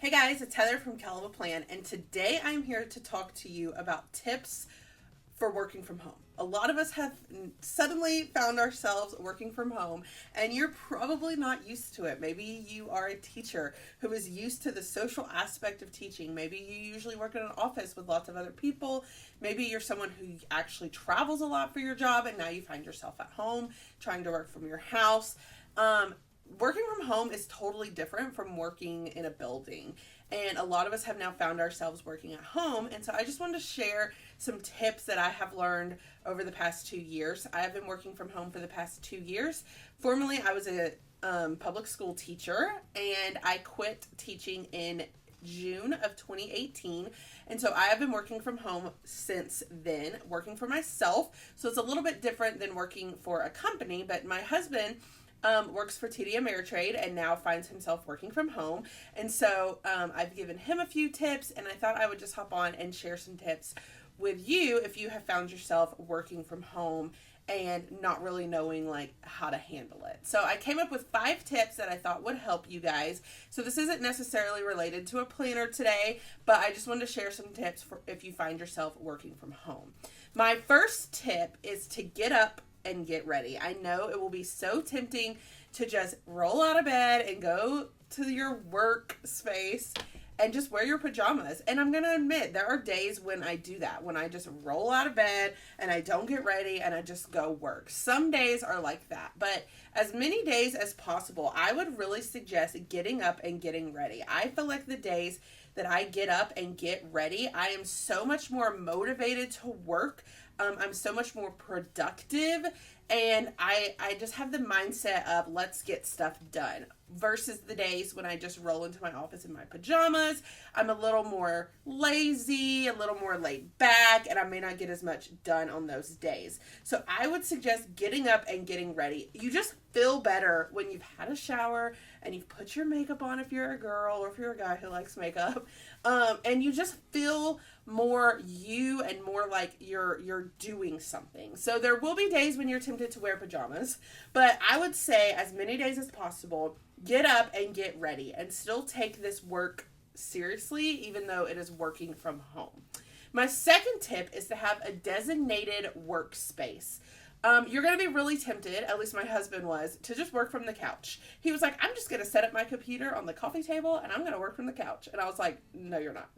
Hey guys, it's Heather from Kell of a Plan, and today I'm here to talk to you about tips for working from home. A lot of us have suddenly found ourselves working from home, and you're probably not used to it. Maybe you are a teacher who is used to the social aspect of teaching. Maybe you usually work in an office with lots of other people. Maybe you're someone who actually travels a lot for your job, and now you find yourself at home trying to work from your house. Working from home is totally different from working in a building. And a lot of us have now found ourselves working at home. And so I just wanted to share some tips that I have learned over the past 2 years. I have been working from home for the past 2 years. Formerly, I was a public school teacher, and I quit teaching in June of 2018. And so I have been working from home since then, working for myself. So it's a little bit different than working for a company, but my husband works for TD Ameritrade and now finds himself working from home. And so I've given him a few tips, and I thought I would just hop on and share some tips with you if you have found yourself working from home and not really knowing like how to handle it. So I came up with 5 tips that I thought would help you guys. So this isn't necessarily related to a planner today, but I just wanted to share some tips for if you find yourself working from home. My first tip is to get up and get ready. I know it will be so tempting to just roll out of bed and go to your workspace and just wear your pajamas. And I'm going to admit, there are days when I do that, when I just roll out of bed and I don't get ready and I just go work. Some days are like that, but as many days as possible, I would really suggest getting up and getting ready. I feel like the days that I get up and get ready, I am so much more motivated to work. I'm so much more productive, and I just have the mindset of let's get stuff done versus the days when I just roll into my office in my pajamas. I'm a little more lazy, a little more laid back, and I may not get as much done on those days. So I would suggest getting up and getting ready. You just feel better when you've had a shower and you've put your makeup on if you're a girl or if you're a guy who likes makeup, and you just feel more you and more like you're doing something. So there will be days when you're tempted to wear pajamas, but I would say as many days as possible, get up and get ready and still take this work seriously, even though it is working from home. My second tip is to have a designated workspace. You're going to be really tempted, at least my husband was, to just work from the couch. He was like, I'm just going to set up my computer on the coffee table and I'm going to work from the couch. And I was like, no, you're not.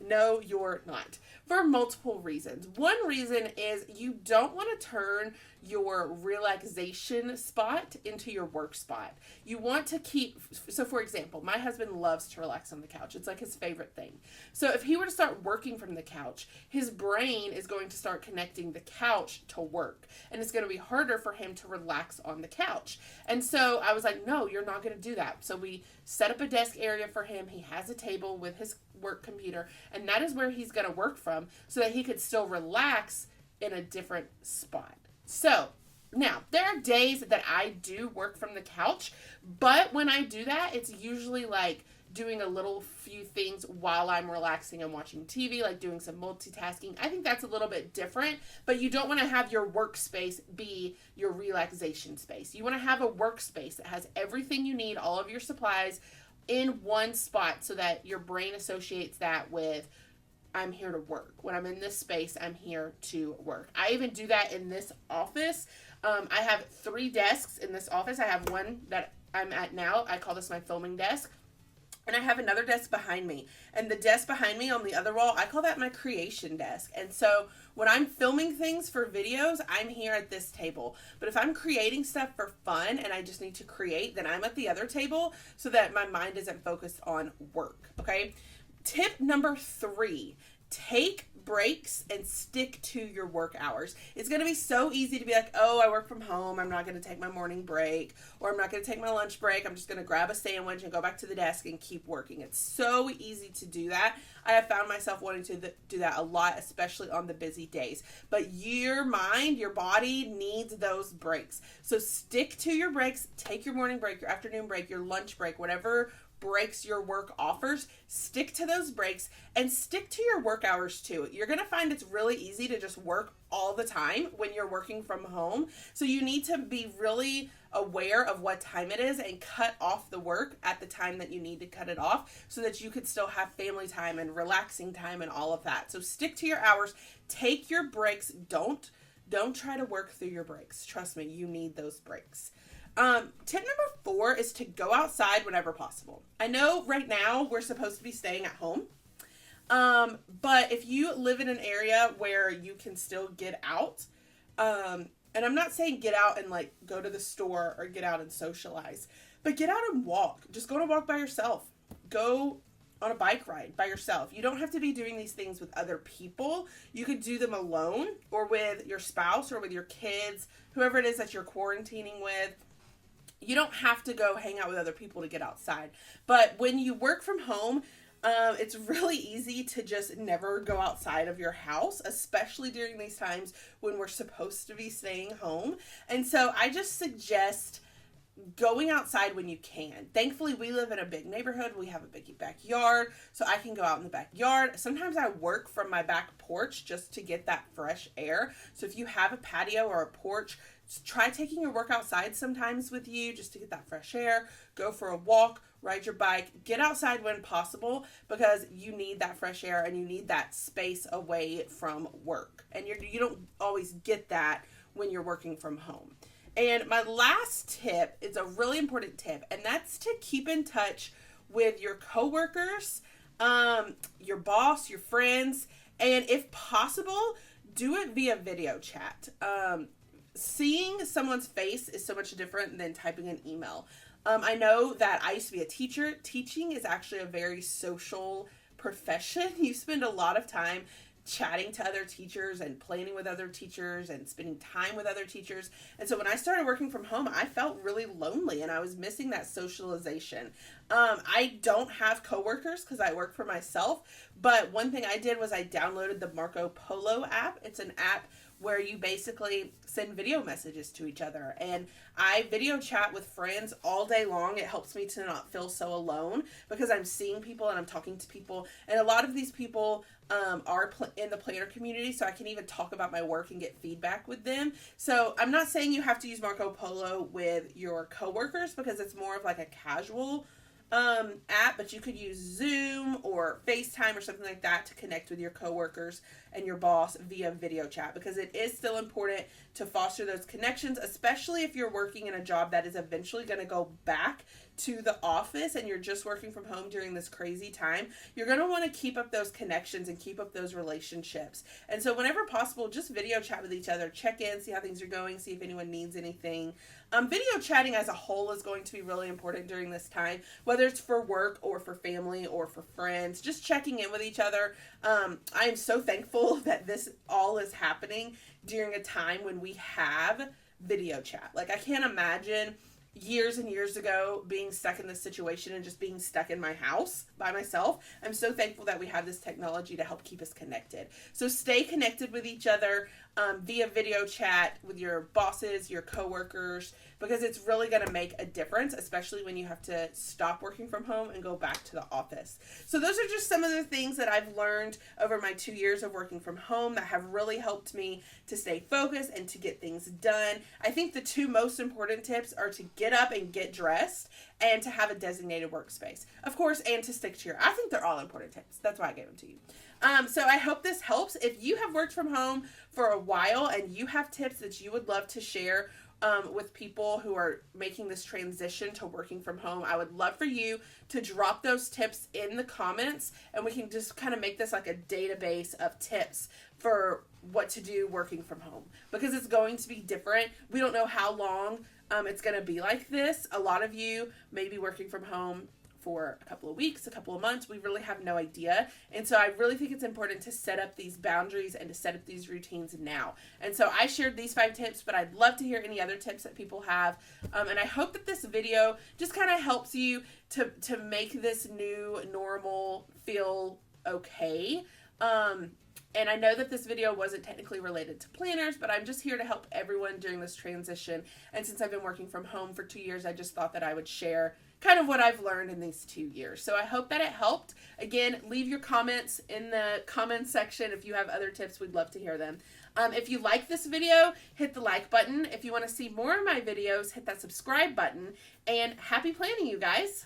No, you're not. For multiple reasons. One reason is you don't want to turn your relaxation spot into your work spot. You want to keep, so for example, my husband loves to relax on the couch. It's like his favorite thing. So if he were to start working from the couch, his brain is going to start connecting the couch to work. And it's going to be harder for him to relax on the couch. And so I was like, no, you're not going to do that. So we set up a desk area for him. He has a table with his work computer, and that is where he's going to work from so that he could still relax in a different spot. So now there are days that I do work from the couch, but when I do that, it's usually like doing a little few things while I'm relaxing and watching TV, like doing some multitasking. I think that's a little bit different, but you don't want to have your workspace be your relaxation space. You want to have a workspace that has everything you need, all of your supplies in one spot so that your brain associates that with I'm here to work. When I'm in this space, I'm here to work. I even do that in this office. I have 3 desks in this office. I have one that I'm at now. I call this my filming desk. And I have another desk behind me. And the desk behind me on the other wall, I call that my creation desk. And so when I'm filming things for videos, I'm here at this table. But if I'm creating stuff for fun and I just need to create, then I'm at the other table so that my mind isn't focused on work. Okay? Tip number 3, take breaks and stick to your work hours. It's going to be so easy to be like, oh, I work from home. I'm not going to take my morning break, or I'm not going to take my lunch break. I'm just going to grab a sandwich and go back to the desk and keep working. It's so easy to do that. I have found myself wanting to do that a lot, especially on the busy days. But your mind, your body needs those breaks. So stick to your breaks. Take your morning break, your afternoon break, your lunch break, whatever breaks your work offers, stick to those breaks and stick to your work hours too. You're going to find it's really easy to just work all the time when you're working from home. So you need to be really aware of what time it is and cut off the work at the time that you need to cut it off so that you could still have family time and relaxing time and all of that. So stick to your hours, take your breaks. Don't try to work through your breaks. Trust me, you need those breaks. Tip number 4 is to go outside whenever possible. I know right now we're supposed to be staying at home. But if you live in an area where you can still get out, and I'm not saying get out and like go to the store or get out and socialize, but get out and walk. Just go on a walk by yourself. Go on a bike ride by yourself. You don't have to be doing these things with other people. You could do them alone or with your spouse or with your kids, whoever it is that you're quarantining with. You don't have to go hang out with other people to get outside. But when you work from home, it's really easy to just never go outside of your house, especially during these times when we're supposed to be staying home. And so I just suggest going outside when you can. Thankfully, we live in a big neighborhood. We have a big backyard, so I can go out in the backyard. Sometimes I work from my back porch just to get that fresh air. So if you have a patio or a porch, try taking your work outside sometimes with you just to get that fresh air. Go for a walk, ride your bike, get outside when possible because you need that fresh air and you need that space away from work. And you don't always get that when you're working from home. And my last tip is a really important tip, and that's to keep in touch with your coworkers, your boss, your friends, and if possible, do it via video chat. Seeing someone's face is so much different than typing an email. I know that I used to be a teacher. Teaching is actually a very social profession. You spend a lot of time chatting to other teachers and planning with other teachers and spending time with other teachers. And so when I started working from home, I felt really lonely and I was missing that socialization. I don't have coworkers because I work for myself, but one thing I did was I downloaded the Marco Polo app. It's an app where you basically send video messages to each other. And I video chat with friends all day long. It helps me to not feel so alone because I'm seeing people and I'm talking to people. And a lot of these people are in the planner community, so I can even talk about my work and get feedback with them. So I'm not saying you have to use Marco Polo with your coworkers because it's more of like a casual app, but you could use Zoom or FaceTime or something like that to connect with your coworkers and your boss via video chat because it is still important to foster those connections, especially if you're working in a job that is eventually going to go back to the office and you're just working from home during this crazy time. You're going to want to keep up those connections and keep up those relationships. And so whenever possible, just video chat with each other, check in, see how things are going, see if anyone needs anything. Video chatting as a whole is going to be really important during this time, whether it's for work or for family or for friends, just checking in with each other. I am so thankful that this all is happening during a time when we have video chat. Like, I can't imagine years and years ago being stuck in this situation and just being stuck in my house by myself. I'm so thankful that we have this technology to help keep us connected. So stay connected with each other via video chat with your bosses, your coworkers, because it's really going to make a difference, especially when you have to stop working from home and go back to the office. So those are just some of the things that I've learned over my 2 years of working from home that have really helped me to stay focused and to get things done. I think the 2 most important tips are to get up and get dressed and to have a designated workspace, of course, and to stick to I think they're all important tips. That's why I gave them to you. So I hope this helps. If you have worked from home for a while and you have tips that you would love to share with people who are making this transition to working from home, I would love for you to drop those tips in the comments and we can just kind of make this like a database of tips for what to do working from home because it's going to be different. We don't know how long it's going to be like this. A lot of you may be working from home for a couple of weeks, a couple of months. We really have no idea. And so I really think it's important to set up these boundaries and to set up these routines now. And so I shared these 5 tips, but I'd love to hear any other tips that people have. And I hope that this video just kind of helps you to make this new normal feel okay. And I know that this video wasn't technically related to planners, but I'm just here to help everyone during this transition. And since I've been working from home for 2 years, I just thought that I would share kind of what I've learned in these 2 years. So I hope that it helped. Again, leave your comments in the comments section. If you have other tips, we'd love to hear them. If you like this video, hit the like button. If you want to see more of my videos, hit that subscribe button. And happy planning, you guys.